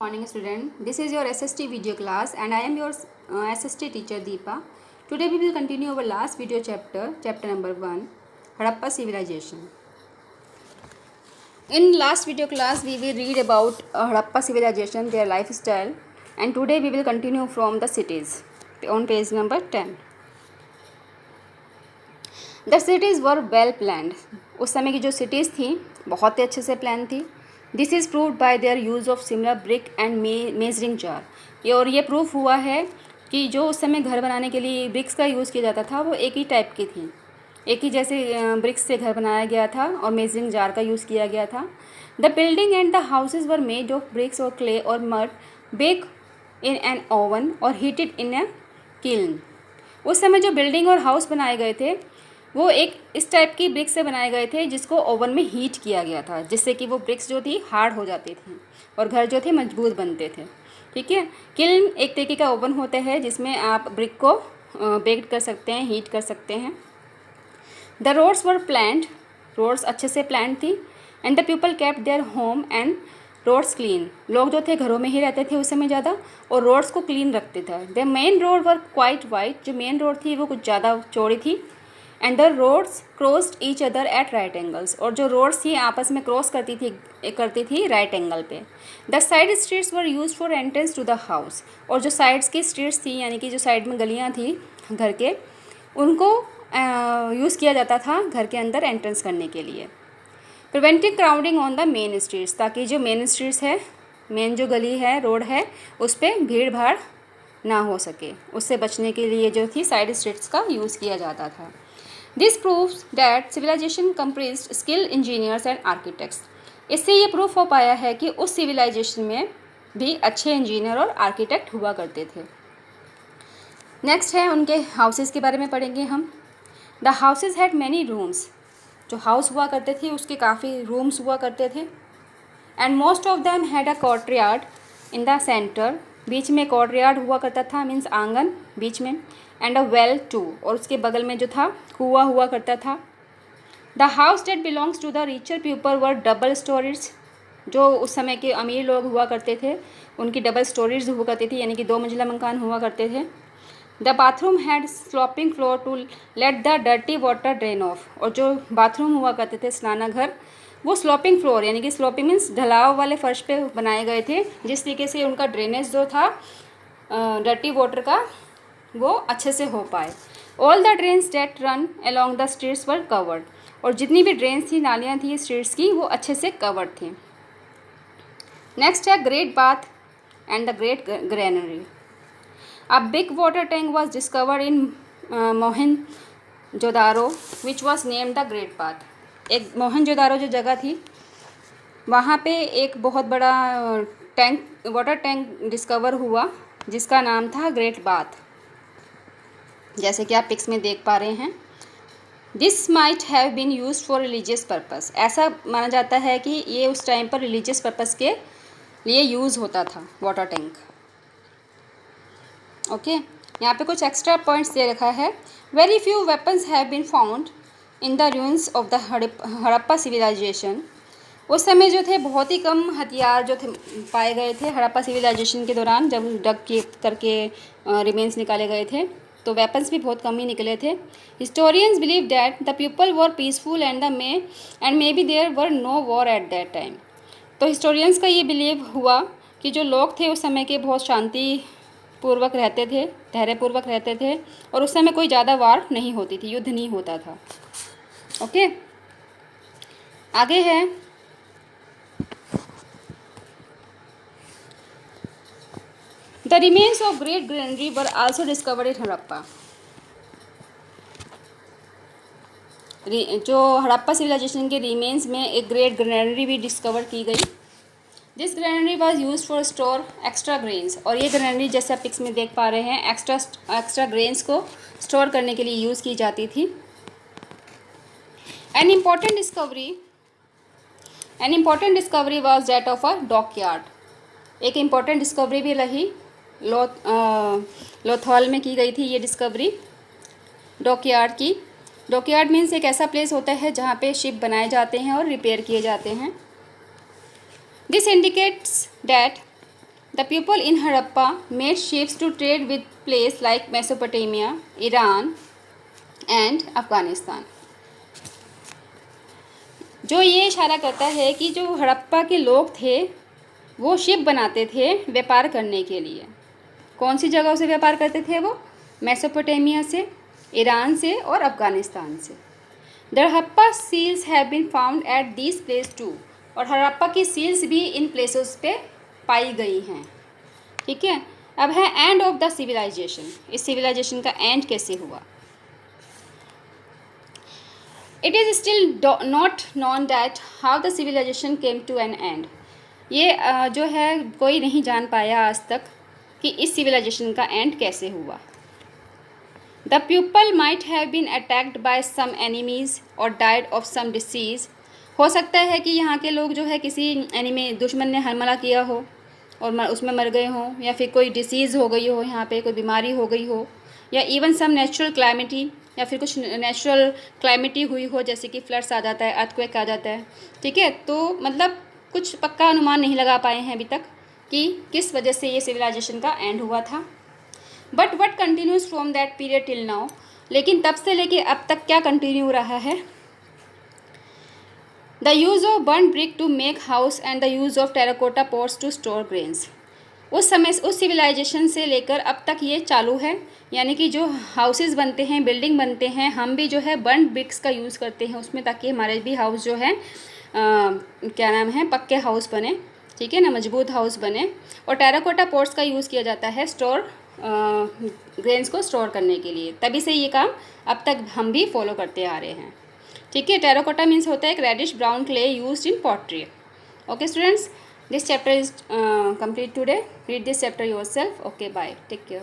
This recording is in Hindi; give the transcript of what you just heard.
Morning student, this is your SST video class and I am your SST teacher Deepa. Today we will continue our last video chapter number 1, Harappa civilization. In last video class we will read about Harappa civilization, their lifestyle, and today we will continue from the cities on page number 10. The cities were well planned. उस समय की जो cities थी बहुत ही अच्छे से प्लान थी. This is proved bye there use of similar brick and measuring jar. और ये प्रूफ हुआ है कि जो उस समय घर बनाने के लिए ब्रिक्स का यूज़ किया जाता था वो एक ही टाइप की थी, एक ही जैसे ब्रिक्स से घर बनाया गया था और मेजरिंग जार का यूज़ किया गया था. The building and the houses were made of bricks और क्ले और mud, bake in an oven और हीटेड इन ए किल्न. उस समय जो बिल्डिंग और हाउस बनाए गए थे वो एक इस टाइप की ब्रिक्स से बनाए गए थे जिसको ओवन में हीट किया गया था, जिससे कि वो ब्रिक्स जो थी हार्ड हो जाती थी और घर जो थे मजबूत बनते थे. ठीक है. किल्न एक तरीके का ओवन होता है जिसमें आप ब्रिक को बेक कर सकते हैं, हीट कर सकते हैं. The roads were planned, roads अच्छे से प्लान थी. And the people kept their home and roads clean. लोग जो थे घरों में ही रहते थे उस समय ज़्यादा और रोड्स को क्लीन रखते थे. The main road were quite wide, जो मेन रोड थी वो कुछ ज़्यादा चौड़ी थी. And the roads crossed each other at right angles, और जो रोड्स थी आपस में क्रॉस करती थी राइट एंगल पे. The side streets were use for entrance to the house, और जो साइड्स की स्ट्रीट्स थी यानी कि जो साइड में गलियाँ थी घर के, उनको यूज़ किया जाता था घर के अंदर एंट्रेंस करने के लिए. Preventing crowding on the main streets, ताकि जो मेन स्ट्रीट्स है, मेन जो गली है, रोड है, उस पर भीड़ भाड़ ना हो सके, उससे बचने के लिए जो थी साइड स्ट्रीट्स का यूज़ किया जाता था. This proves that civilization comprised skilled engineers and architects. इससे ये प्रूफ हो पाया है कि उस सिविलाइजेशन में भी अच्छे इंजीनियर और आर्किटेक्ट हुआ करते थे. नेक्स्ट है उनके हाउसेस के बारे में पढ़ेंगे हम. The houses had many rooms, जो हाउस हुआ करते थे उसके काफ़ी रूम्स हुआ करते थे. And most of them had a courtyard in the centre, बीच में कोर्टयार्ड हुआ करता था, मीन्स आंगन बीच में. एंड अ वेल टू, और उसके बगल में जो था कुआं हुआ करता था. The house that belongs to the richer people were double stories, जो उस समय के अमीर लोग हुआ करते थे उनकी डबल स्टोरीज हुआ करती थी, यानी कि 2 मंजिला मकान हुआ करते थे. The bathroom had sloping floor to let the dirty water drain off, और जो बाथरूम हुआ करते थे स्नानाघर, वो स्लोपिंग फ्लोर यानी कि स्लोपिंग मीन्स ढलाव वाले फर्श पे बनाए गए थे, जिस तरीके से उनका ड्रेनेज जो था डर्टी वाटर का वो अच्छे से हो पाए. All the drains that run along the streets were covered, और जितनी भी ड्रेन्स थी, नालियाँ थी स्ट्रीट्स की, वो अच्छे से कवर्ड थी. नेक्स्ट है great bath and the great granary. A big water tank was discovered in Mohenjodaro which was named the great bath. एक मोहनजोदारो जो जगह थी वहाँ पे एक बहुत बड़ा टैंक, वाटर टैंक डिस्कवर हुआ जिसका नाम था ग्रेट बाथ, जैसे कि आप पिक्स में देख पा रहे हैं. This might have been use for religious purpose. ऐसा माना जाता है कि ये उस टाइम पर रिलीजियस पर्पस के लिए यूज़ होता था वाटर टैंक. ओके. यहाँ पे कुछ एक्स्ट्रा पॉइंट्स दे रखा है. Very few weapons have been found in the ruins of the Harappa civilization. उस समय जो थे बहुत ही कम हथियार जो थे पाए गए थे हड़प्पा सिविलाइजेशन के दौरान, जब डग के करके रिमेन्स निकाले गए थे तो वेपन्स भी बहुत कम ही निकले थे. Historians believe that the people were peaceful and may be there were no war at that time. तो हिस्टोरियंस का ये बिलीव हुआ कि जो लोग थे उस समय के बहुत शांति पूर्वक रहते थे, धैर्यपूर्वक रहते थे, और उस समय कोई ज़्यादा वार नहीं होती थी, युद्ध नहीं होता था. ओके. आगे है the remains of great granary were also discovered in Harappa. जो हड़प्पा सिविलाइजेशन के रिमेन्स में एक ग्रेट ग्रैनरी भी डिस्कवर की गई. This granary was use for store extra grains, और ये ग्रैनरी जैसे आप पिक्स में देख पा रहे हैं एक्स्ट्रा ग्रेन्स को स्टोर करने के लिए यूज़ की जाती थी. An important discovery was that of a dockyard. एक इम्पॉर्टेंट डिस्कवरी भी रही, लोथल में की गई थी ये डिस्कवरी डॉकयार्ड की. डॉकयार्ड मीन्स एक ऐसा प्लेस होता है जहाँ पे शिप बनाए जाते हैं और रिपेयर किए जाते हैं. This indicates that The people in Harappa made ships to trade with places like Mesopotamia, Iran and Afghanistan. जो ये इशारा करता है कि जो हड़प्पा के लोग थे वो शिप बनाते थे व्यापार करने के लिए। कौन सी जगहों से व्यापार करते थे वो? मेसोपोटामिया से, ईरान से और अफ़गानिस्तान से। The Harappa seals have been found at this place too, और हड़प्पा की सील्स भी इन प्लेसेस पे पाई गई हैं। ठीक है, अब है एंड ऑफ द सिविलाइजेशन। इस सिविलाइजेशन का एंड कैसे हुआ? It is still not known that how the civilization came to an end. ये जो है कोई नहीं जान पाया आज तक कि इस सिविलाइजेशन का एंड कैसे हुआ। The people might have been attacked by some enemies और डाइड ऑफ सम डिसीज़। हो सकता है कि यहाँ के लोग जो है किसी एनिमी दुश्मन ने हमला किया हो और उसमें मर गए हों, या फिर कोई डिसीज़ हो गई हो, यहाँ पे कोई बीमारी हो गई हो, या इवन सम नेचुरल क्लाइमेटी, या फिर कुछ नेचुरल क्लाइमेटी हुई हो, जैसे कि फ्लड्स आ जाता है, अर्थक्वेक आ जाता है। ठीक है, तो मतलब कुछ पक्का अनुमान नहीं लगा पाए हैं अभी तक कि किस वजह से ये सिविलाइजेशन का एंड हुआ था। But what continues from that period till now, लेकिन तब से लेके अब तक क्या कंटिन्यू रहा है? The use of burn brick to make house and the use of terracotta pots to store grains. उस समय उस सिविलाइजेशन से लेकर अब तक ये चालू है, यानी कि जो हाउसेस बनते हैं, बिल्डिंग बनते हैं, हम भी जो है बर्न ब्रिक्स का यूज़ करते हैं उसमें, ताकि हमारे भी हाउस जो है क्या नाम है, पक्के हाउस बने। ठीक है ना, मजबूत हाउस बने। और टेराकोटा पॉट्स का यूज़ किया जाता है स्टोर ग्रेन्स को स्टोर करने के लिए। तभी से ये काम अब तक हम भी फॉलो करते आ रहे हैं। ठीक है, टेराकोटा मीन्स होता है एक reddish brown clay used in pottery. Okay students, this chapter is complete today. Read this chapter yourself. Okay, bye, take care.